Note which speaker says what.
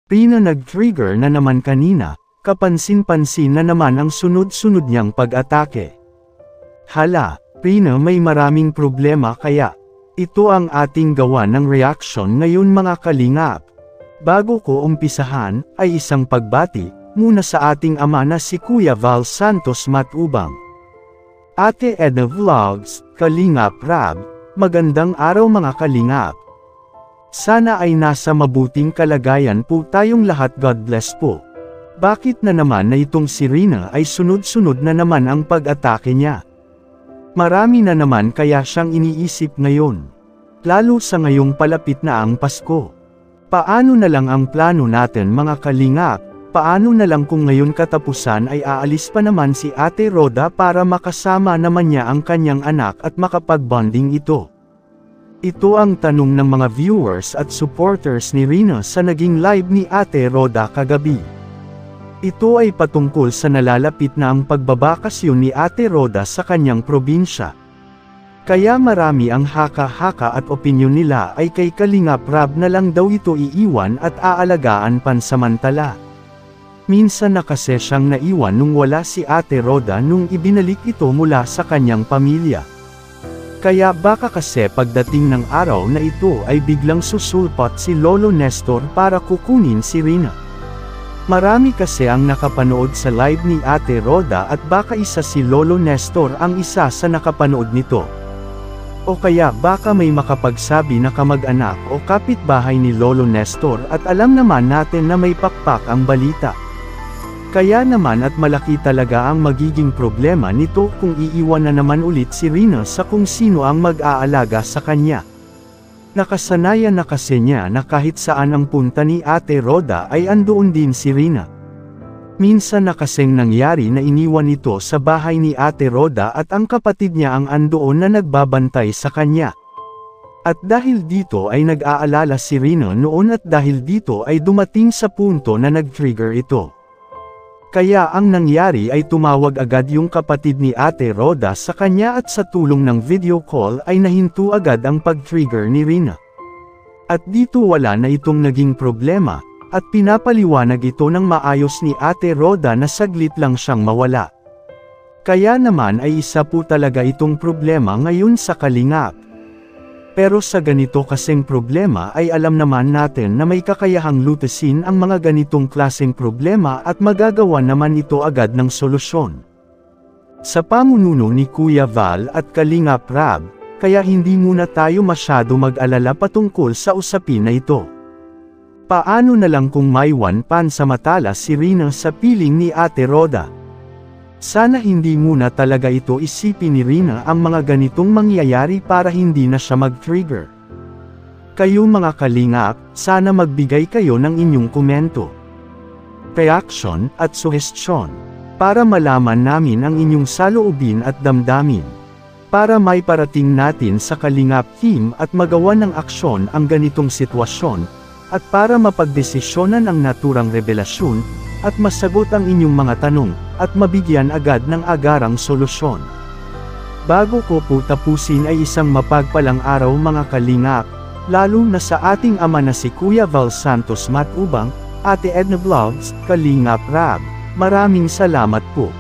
Speaker 1: Rina nag-trigger na naman kanina, kapansin-pansin na naman ang sunod-sunod niyang pag-atake. Hala, Rina may maraming problema kaya. Ito ang ating gawa ng reaction ngayon mga kalingap. Bago ko umpisahan, ay isang pagbati, muna sa ating ama na si Kuya Val Santos Matubang. Ate Edna Vlogs, Kalingap Rab, magandang araw mga kalingap. Sana ay nasa mabuting kalagayan po tayong lahat, God bless po. Bakit na naman na itong si Rina ay sunod-sunod na naman ang pag-atake niya? Marami na naman kaya siyang iniisip ngayon. Lalo sa ngayong palapit na ang Pasko. Paano na lang ang plano natin mga kalingap? Paano na lang kung ngayon katapusan ay aalis pa naman si Ate Roda para makasama naman niya ang kanyang anak at makapag-bonding ito? Ito ang tanong ng mga viewers at supporters ni Rina sa naging live ni Ate Roda kagabi. Ito ay patungkol sa nalalapit na ang pagbabakasyon ni Ate Roda sa kanyang probinsya. Kaya marami ang haka-haka at opinyon nila ay kay Kalingap Rab na lang daw ito iiwan at aalagaan pansamantala. Minsan na kasi siyang naiwan nung wala si Ate Roda nung ibinalik ito mula sa kanyang pamilya. Kaya baka kasi pagdating ng araw na ito ay biglang susulpot si Lolo Nestor para kukunin si Rina. Marami kasi ang nakapanood sa live ni Ate Roda at baka isa si Lolo Nestor ang isa sa nakapanood nito. O kaya baka may makapagsabi na kamag-anak o kapitbahay ni Lolo Nestor at alam naman natin na may pakpak ang balita. Kaya naman at malaki talaga ang magiging problema nito kung iiwan na naman ulit si Rina sa kung sino ang mag-aalaga sa kanya. Nakasanayan na kasi niya na kahit saan ang punta ni Ate Roda ay andoon din si Rina. Minsan na kasing nangyari na iniwan ito sa bahay ni Ate Roda at ang kapatid niya ang andoon na nagbabantay sa kanya. At dahil dito ay nag-aalala si Rina noon at dahil dito ay dumating sa punto na nag-trigger ito. Kaya ang nangyari ay tumawag agad yung kapatid ni Ate Roda sa kanya at sa tulong ng video call ay nahinto agad ang pag-trigger ni Rina. At dito wala na itong naging problema, at pinapaliwanag ito ng maayos ni Ate Roda na saglit lang siyang mawala. Kaya naman ay isa po talaga itong problema ngayon sa Kalingap. Pero sa ganito kasing problema ay alam naman natin na may kakayahang lutasin ang mga ganitong klaseng problema at magagawa naman ito agad ng solusyon. Sa pamununo ni Kuya Val at Kalingap Rab, kaya hindi muna tayo masyado mag-alala patungkol sa usapin na ito. Paano na lang kung may pansamantala si Rina sa piling ni Ate Roda? Sana hindi muna talaga ito isipin ni Rina ang mga ganitong mangyayari para hindi na siya mag-trigger. Kayo mga kalingap, sana magbigay kayo ng inyong komento, reaction at suhestyon, para malaman namin ang inyong saloobin at damdamin. Para may parating natin sa Kalingap team at magawa ng aksyon ang ganitong sitwasyon, at para mapagdesisyonan ang naturang revelasyon, at masagot ang inyong mga tanong, at mabigyan agad ng agarang solusyon. Bago ko po tapusin ay isang mapagpalang araw mga kalingap, lalo na sa ating ama na si Kuya Val Santos Matubang, Ate Edna Vlogs, Kalingap Rab. Maraming salamat po.